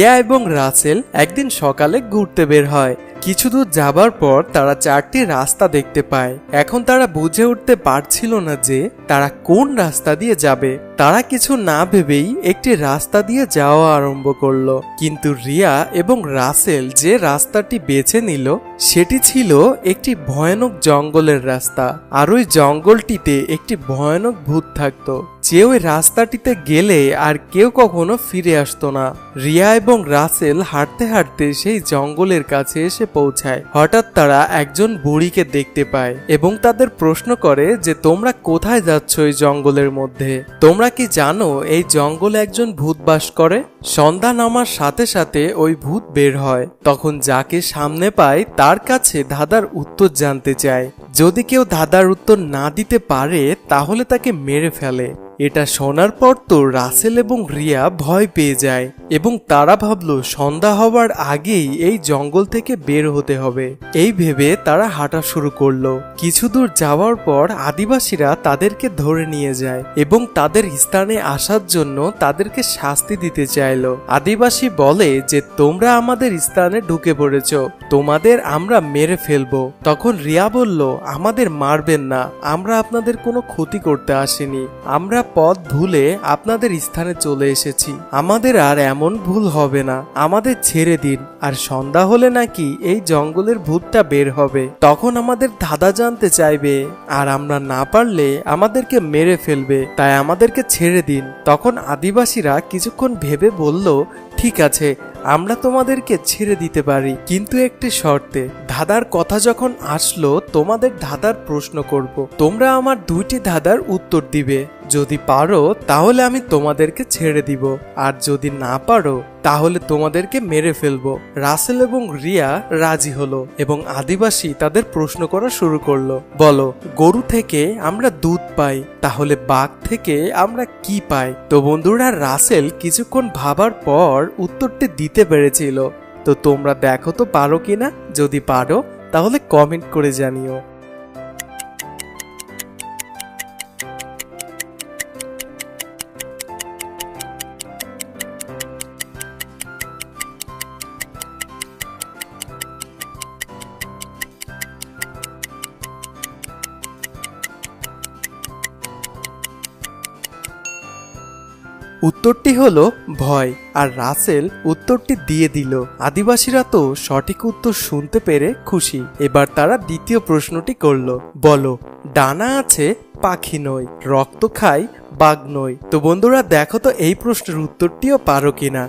রিয়া এবং রাসেল একদিন সকালে ঘুরতে বের হয়। কিছু দূর যাবার পর তারা চারটি রাস্তা দেখতে পায়। এখন তারা বুঝে উঠতে পারছিল না যে তারা কোন রাস্তা দিয়ে যাবে। তারা কিছু না ভেবেই একটি রাস্তা দিয়ে যাওয়া আরম্ভ করলো। কিন্তু রিয়া এবং রাসেল যে রাস্তাটি বেছে নিল সেটি ছিল একটি ভয়ানক জঙ্গলের রাস্তা। আর ওই জঙ্গলটিতে একটি ভয়ানক ভূত থাকতো, যে ওই রাস্তাটিতে গেলে আর কেউ কখনো ফিরে আসতো না। রিয়া এবং রাসেল হাঁটতে হাঁটতে সেই জঙ্গলের কাছে এসে পৌঁছায়। হঠাৎ তারা একজন বুড়িকে দেখতে পায় এবং তাদের প্রশ্ন করে যে তোমরা কোথায় যাচ্ছ এই জঙ্গলের মধ্যে? তোমরা কি জানো এই জঙ্গলে একজন ভূত বাস করে? সন্ধ্যা নামার সাথে সাথে ওই ভূত বের হয়। তখন যাকে সামনে পায় তার কাছে ধাঁধার উত্তর জানতে চায়। যদি কেউ ধাঁধার উত্তর না দিতে পারে তাহলে তাকে মেরে ফেলে। এটা শোনার পর তো রাসেল এবং রিয়া ভয় পেয়ে যায় এবং তারা ভাবলো সন্ধ্যা হবার আগেই এই জঙ্গল থেকে বের হতে হবে। এই ভেবে তারা হাঁটা শুরু করলো। কিছু দূর যাওয়ার পর আদিবাসীরা তাদেরকে ধরে নিয়ে যায় এবং তাদের স্থানে আসার জন্য তাদেরকে শাস্তি দিতে চাইলো। আদিবাসী বলে যে তোমরা আমাদের স্থানে ঢুকে পড়েছ, তোমাদের আমরা মেরে ফেলবো। তখন রিয়া বলল, আমাদের মারবেন না, আমরা আপনাদের কোনো ক্ষতি করতে আসিনি, আমরা পথ ভুলে আপনাদের স্থানে চলে এসেছি, আমাদের আর এমন ভুল হবে না, আমাদের ছেড়ে দিন। আর সন্ধ্যা হলে নাকি এই জঙ্গলের ভূতটা বের হবে, তখন আমাদের ধাঁধা জানতে চাইবে আর আমরা না পারলে আমাদেরকে মেরে ফেলবে, তাই আমাদেরকে ছেড়ে দিন। তখন আদিবাসীরা কিছুক্ষণ ভেবে বলল, ঠিক আছে, আমরা তোমাদেরকে ছেড়ে দিতে পারি, কিন্তু একটি শর্তে। ধাঁধার কথা যখন আসলো তোমাদের ধাঁধার প্রশ্ন করব, তোমরা আমার দুইটি ধাঁধার উত্তর দিবে। যদি পারো তাহলে আমি তোমাদেরকে ছেড়ে দিব, আর যদি না পারো তাহলে তোমাদেরকে মেরে ফেলবো। রাসেল এবং রিয়া রাজি হলো এবং আদিবাসী তাদের প্রশ্ন করা শুরু করলো। বলো, গরু থেকে আমরা দুধ পাই, তাহলে বাঘ থেকে আমরা কি পাই? তো বন্ধুরা, রাসেল কিছুক্ষণ ভাবার পর উত্তরটি দিতে পেরেছিল। তো তোমরা দেখো তো পারো কিনা। যদি পারো তাহলে কমেন্ট করে জানিও। উত্তরটি হলো ভয়, আর রাসেল উত্তরটি দিয়ে দিল। আদিবাসীরা তো সঠিক উত্তর শুনতে পেরে খুশি। এবার তারা দ্বিতীয় প্রশ্নটি করলো। বলো, ডানা আছে পাখি নয়, রক্ত খায় বাঘ নয়। তো বন্ধুরা দেখো তো এই প্রশ্নের উত্তরটিও পারো কিনা।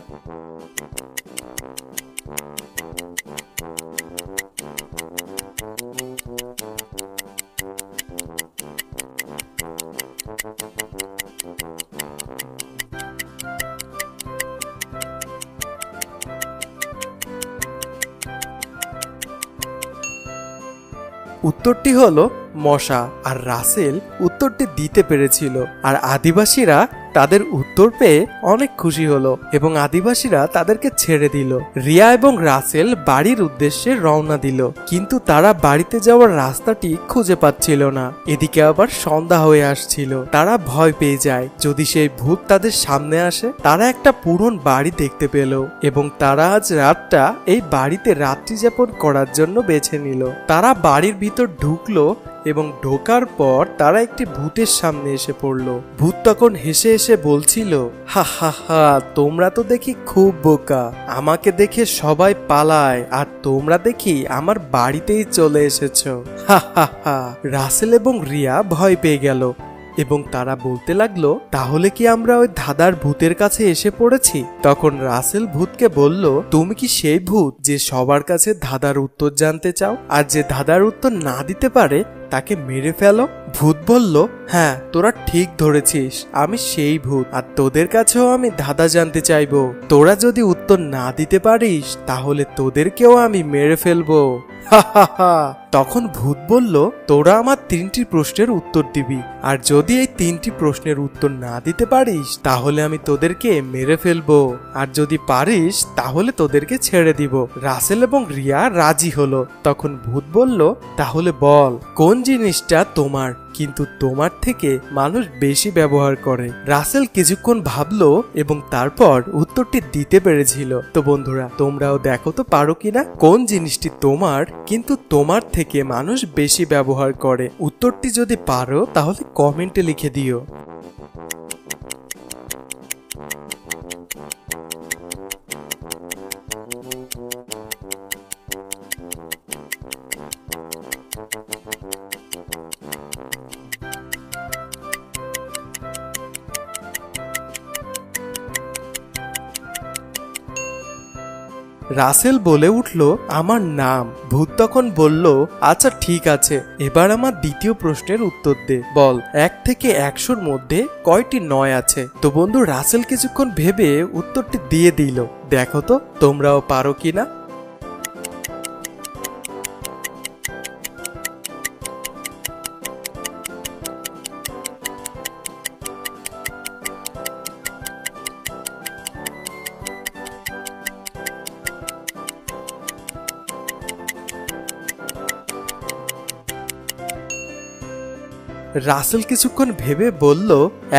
উত্তরটি হলো মশা, আর রাসেল উত্তরটি দিতে পেরেছিল। আর আদিবাসীরা তাদের উত্তর পেয়ে অনেক খুশি হলো এবং আদিবাসীরা তাদেরকে ছেড়ে দিল। রিয়া এবং রাসেল বাড়ির উদ্দেশ্যে রওনা দিল, কিন্তু তারা বাড়িতে যাওয়ার রাস্তাটি খুঁজে পাচ্ছিল না। এদিকে আবার সন্ধ্যা হয়ে আসছিল। তারা ভয় পেয়ে যায় যদি সেই ভূত তাদের সামনে আসে। তারা একটা পুরনো বাড়ি দেখতে পেল এবং তারা আজ রাতটা এই বাড়িতে রাত্রি যাপন করার জন্য বেছে নিল। তারা বাড়ির ভিতর ঢুকলো এবং ঢোকার পর তারা একটি ভূতের সামনে এসে পড়লো। ভূত তখন হেসে হেসে বলছিল, হা হা হা, তোমরা তো দেখি খুব বোকা, আমাকে দেখে সবাই পালায় আর তোমরা দেখি আমার বাড়িতেই চলে এসেছো। হা হা হা। রাসেল এবং রিয়া ভয় পেয়ে গেল এবং তারা বলতে লাগলো, তাহলে কি আমরা ওই ধাঁধার ভূতের কাছে এসে পড়েছি? তখন রাসেল ভূতকে বলল, তুমি কি সেই ভূত যে সবার কাছে ধাঁধার উত্তর জানতে চাও, আর যে ধাঁধার উত্তর না দিতে পারে তাকে মেরে ফেলো? ভূত বলল, হ্যাঁ, তোরা ঠিক ধরেছিস, আমি সেই ভূত, আর তোদের কাছেও আমি ধাঁধা জানতে চাইবো। তোরা যদি উত্তর না দিতে পারিস তাহলে তোদেরকেও আমি মেরে ফেলবো। তখন ভূত বলল, তোরা আমার 3টি প্রশ্নের উত্তর দিবি, আর যদি এই 3টি প্রশ্নের উত্তর না দিতে পারিস তাহলে আমি তোদেরকে মেরে ফেলবো, আর যদি পারিস তাহলে তোদেরকে ছেড়ে দিব। রাসেল এবং রিয়া রাজি হলো। তখন ভূত বলল, তাহলে বল কোন জিনিসটা তোমার, কিন্তু তোমার থেকে মানুষ বেশি ব্যবহার করে। রাসেল কিছুক্ষণ ভাবলো এবং তারপর উত্তরটি দিতে পেরেছিল। তো বন্ধুরা, তোমরাও দেখো তো পারো কিনা কোন জিনিসটি তোমার কিন্তু তোমার থেকে মানুষ বেশি ব্যবহার করে। উত্তরটি যদি পারো তাহলে কমেন্টে লিখে দিও। রাসেল বলে উঠল, আমার নাম। ভূত তখন বলল, আচ্ছা ঠিক আছে, এবার আমার দ্বিতীয় প্রশ্নের উত্তর দে। বল 1 থেকে 100-র মধ্যে কয়টি 9 আছে? তো বন্ধু রাসেল কিছুক্ষণ ভেবে উত্তরটি দিয়ে দিল। দেখো তো তোমরাও পারো কিনা। রাসেল কিছুক্ষণ ভেবে বলল,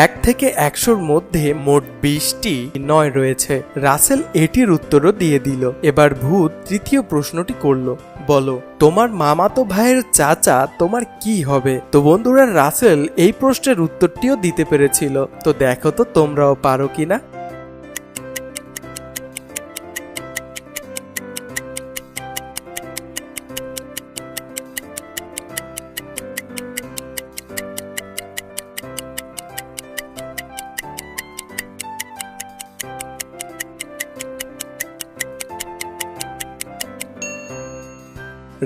1 থেকে 100-র মধ্যে মোট 20টি 9 রয়েছে। রাসেল এটির উত্তরও দিয়ে দিল। এবার ভূত তৃতীয় প্রশ্নটি করলো, বলো তোমার মামাতো ভাইয়ের চাচা তোমার কি হবে? তো বন্ধুরা, রাসেল এই প্রশ্নের উত্তরটিও দিতে পেরেছিল। তো দেখো তো তোমরাও পারো কিনা।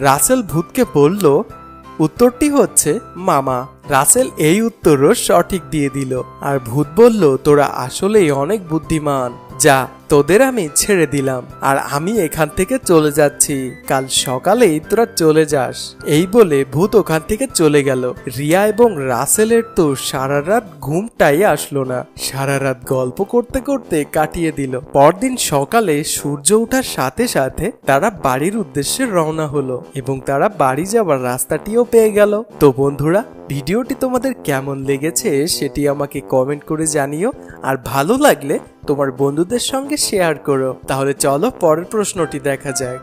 রাসেল ভূতকে বলল, উত্তরটি হচ্ছে মামা। রাসেল এই উত্তরও সঠিক দিয়ে দিল। আর ভূত বলল, তোরা আসলেই অনেক বুদ্ধিমান, যা তোদের আমি ছেড়ে দিলাম আর আমি এখান থেকে চলে যাচ্ছি, কাল সকালেই তোরা চলে যাস। এই বলে ভূত ওখান থেকে চলে গেল। রিয়া এবং রাসেলের তো সারা রাত ঘুমটাই আসলো না। সারা রাত গল্প করতে করতে কাটিয়ে দিল। পরদিন সকালে সূর্য ওঠার সাথে সাথে তারা বাড়ির উদ্দেশ্যে রওনা হলো এবং তারা বাড়ি যাবার রাস্তাটিও পেয়ে গেল। তো বন্ধুরা, ভিডিওটি তোমাদের কেমন লেগেছে সেটি আমাকে কমেন্ট করে জানিও। আর ভালো লাগলে তোমার বন্ধুদের সঙ্গে শেয়ার করো। তাহলে চলো পরের প্রশ্নটি দেখা যাক।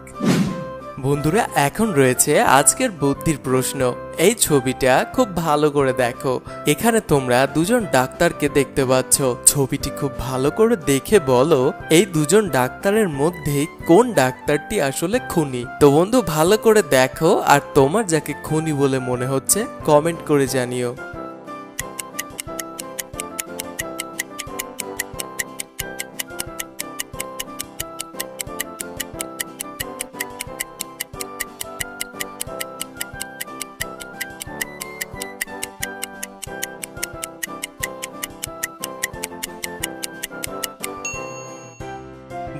বন্ধুরা, এখন রয়েছে আজকের বুদ্ধির প্রশ্ন। এই ছবিটা খুব ভালো করে দেখো। এখানে তোমরা দুজন ডাক্তারকে দেখতে পাচ্ছ। ছবিটি খুব ভালো করে দেখে বলো, এই দুজন ডাক্তারের মধ্যে কোন ডাক্তারটি আসলে খুনি? তো বন্ধু ভালো করে দেখো আর তোমার যাকে খুনি বলে মনে হচ্ছে কমেন্ট করে জানিও।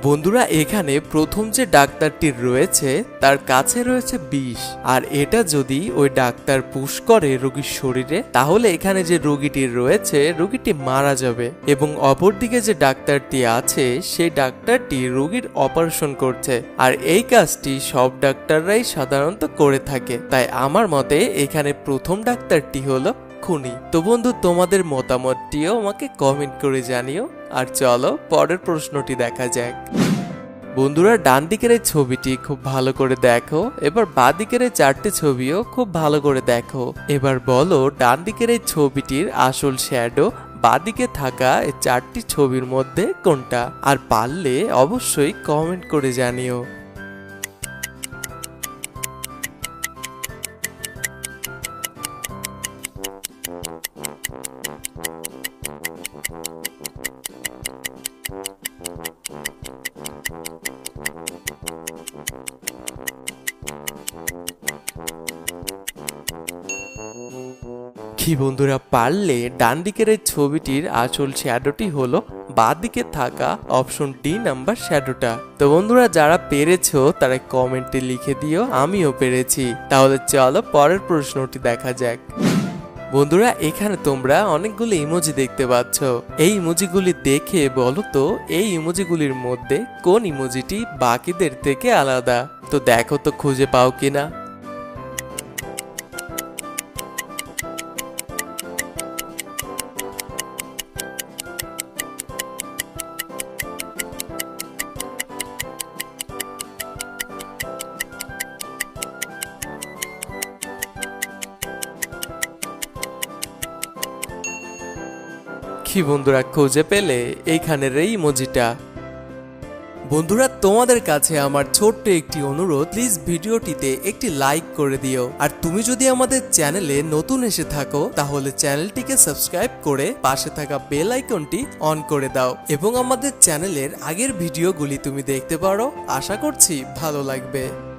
বন্ধুরা, এখানে প্রথম যে ডাক্তারটি রয়েছে তার কাছে রয়েছে বিষ, আর এটা যদি ওই ডাক্তার পুশ করে রোগীর শরীরে তাহলে এখানে যে রোগীটি রয়েছে রোগীটি মারা যাবে। এবং অপরদিকে যে ডাক্তারটি আছে সেই ডাক্তারটি রোগীর অপারেশন করছে, আর এই কাজটি সব ডাক্তাররাই সাধারণত করে থাকে। তাই আমার মতে এখানে প্রথম ডাক্তারটি হলো খুনি। তো বন্ধু, তোমাদের মতামতটিও আমাকে কমেন্ট করে জানিও। আর চলো পরের প্রশ্নটি দেখা যাক। বন্ধুরা, ডান দিকের এই ছবিটি খুব ভালো করে দেখো। এবার বাঁ দিকের এই 4টে ছবিও খুব ভালো করে দেখো। এবার বলো ডান দিকের এই ছবিটির আসল শ্যাডো বাঁ দিকে থাকা এই 4টি ছবির মধ্যে কোনটা? আর পারলে অবশ্যই কমেন্ট করে জানিও। কি বন্ধুরা, পারলে ডান দিকের এই ছবিটির আসল শ্যাডোটি হলো বাঁ দিকে থাকা অপশন ডি নাম্বার শ্যাডোটা। তো বন্ধুরা, যারা পেরেছো তারা কমেন্টে লিখে দিও আমিও পেরেছি। তাহলে চলো পরের প্রশ্নটি দেখা যাক। বন্ধুরা, এখানে তোমরা অনেকগুলো ইমোজি দেখতে পাচ্ছ। এই ইমোজিগুলি দেখে বলো তো এই ইমোজিগুলির মধ্যে কোন ইমোজিটি বাকিদের থেকে আলাদা? তো দেখো তো খুঁজে পাও কিনা। কি বন্ধুরা, খুঁজে পেলে এইখানের এই ইমোজিটা। বন্ধুরা, তোমাদের কাছে আমার ছোট্ট একটি অনুরোধ, প্লিজ ভিডিওটিতে একটি লাইক করে দিও। আর তুমি যদি আমাদের চ্যানেলে নতুন এসে থাকো তাহলে চ্যানেলটিকে সাবস্ক্রাইব করে পাশে থাকা বেল আইকনটি অন করে দাও এবং আমাদের চ্যানেলের আগের ভিডিওগুলি তুমি দেখতে পারো। আশা করছি ভালো লাগবে।